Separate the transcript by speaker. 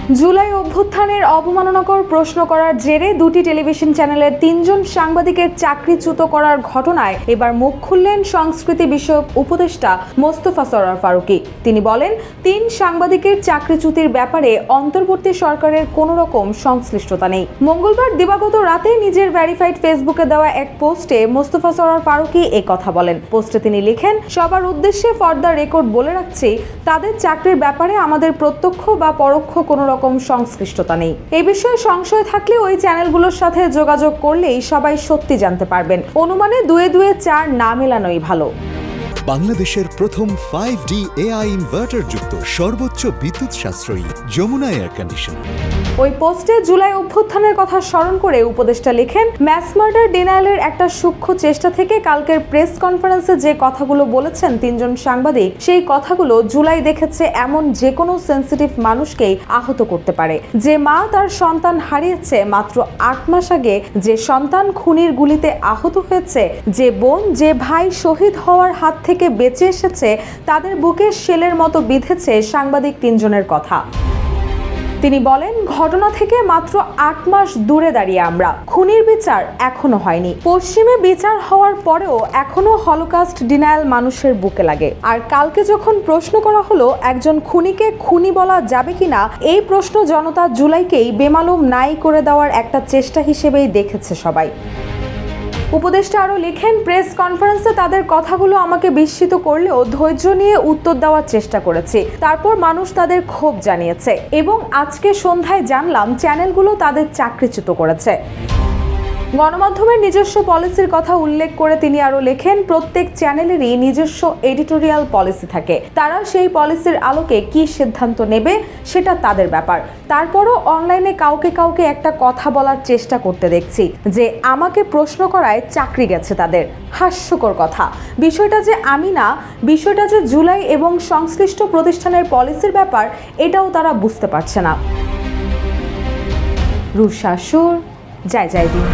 Speaker 1: জুলাই অভ্যুত্থানের অবমাননাকর প্রশ্ন করার জেরে দুটি টেলিভিশন চ্যানেলের 3 জন সাংবাদিকের চাকরিচ্যুত করার ঘটনায় এবার মুখ খুললেন সংস্কৃতি বিষয়ক উপদেষ্টা মোস্তফা সরোয়ার ফারুকী। তিনি বলেন, 3 সাংবাদিকের চাকরিচ্যুতির ব্যাপারে অন্তর্বর্তী সরকারের কোনো রকম সংশ্লিষ্টতা নেই। মঙ্গলবার দিবাগত রাতে নিজের ভেরিফাইড ফেসবুকে দেওয়া এক পোস্টে মোস্তফা সরোয়ার ফারুকী এই কথা বলেন। পোস্টে তিনি লিখেন, সবার উদ্দেশ্যে ফর দ্য রেকর্ড বলে রাখছি, তাদের চাকরির ব্যাপারে আমাদের প্রত্যক্ষ বা পরোক্ষ কোনো রকম সংশ্লিষ্টতা নেই। এই বিষয়ে সংশয় থাকলে ওই চ্যানেলগুলোর সাথে যোগাযোগ করলেই সবাই সত্যি জানতে পারবেন। অনুমানে 2-2 4 না মেলানোই ভালো।
Speaker 2: বাংলাদেশের প্রথম 5D AI ইনভার্টার যুক্ত সর্বোচ্চ বিদ্যুৎ সাশ্রয়ী যমুনা এয়ার কন্ডিশন।
Speaker 1: ওই পোস্টে জুলাই অভ্যুত্থানের কথা স্মরণ করে উপদেষ্টা লেখেন, ম্যাস মার্ডার ডিনায়ালের একটা সূক্ষ্ম চেষ্টা থেকে কালকের প্রেস কনফারেন্সে যে কথাগুলো বলেছেন 3 জন সাংবাদিক, সেই কথাগুলো জুলাই দেখেছে এমন যে কোনো সেন্সিটিভ মানুষকেই আহত করতে পারে। যে মা তার সন্তান হারিয়েছে মাত্র 8 মাস আগে, যে সন্তান খুনির গুলিতে আহত হয়েছে, যে বোন যে ভাই শহীদ হওয়ার হাত থেকে বেঁচে এসেছে, তাদের বুকে শেলের মতো বিঁধেছে সাংবাদিক 3 জনের কথা। তিনি বলেন, ঘটনা থেকে মাত্র 8 মাস দূরে দাঁড়িয়ে আমরা। খুনির বিচার এখনো হয়নি। পশ্চিমে বিচার হওয়ার পরেও এখনো হলোকাস্ট ডিনায়াল মানুষের বুকে লাগে। আর কালকে যখন প্রশ্ন করা হলো একজন খুনিকে খুনি বলা যাবে কিনা, এই প্রশ্ন জনতা জুলাইকেই বেমালুম নাই করে দেওয়ার একটা চেষ্টা হিসেবেই দেখেছে সবাই। উপদেষ্টা আরও লিখেন, প্রেস কনফারেন্সে তাদের কথাগুলো আমাকে বিস্মিত করলেও ধৈর্য নিয়ে উত্তর দেওয়ার চেষ্টা করেছি। তারপর মানুষ তাদের ক্ষোভ জানিয়েছে এবং আজকে সন্ধ্যায় জানলাম চ্যানেলগুলো তাদের চাকরিচ্যুত করেছে। গণমাধ্যমের নিজস্ব পলিসির কথা উল্লেখ করে তিনি আরও লেখেন, প্রত্যেক চ্যানেলেরই নিজস্ব এডিটোরিয়াল পলিসি থাকে। তারা সেই পলিসির আলোকে কি সিদ্ধান্ত নেবে সেটা তাদের ব্যাপার। তারপরও অনলাইনে কাউকে একটা কথা বলার চেষ্টা করতে দেখছি যে আমাকে প্রশ্ন করায় চাকরি গেছে তাদের। হাস্যকর কথা। বিষয়টা যে আমি না, বিষয়টা যে জুলাই এবং সংশ্লিষ্ট প্রতিষ্ঠানের পলিসির ব্যাপার, এটাও তারা বুঝতে পারছে না। রুশা সুর, জয় জয় দিন।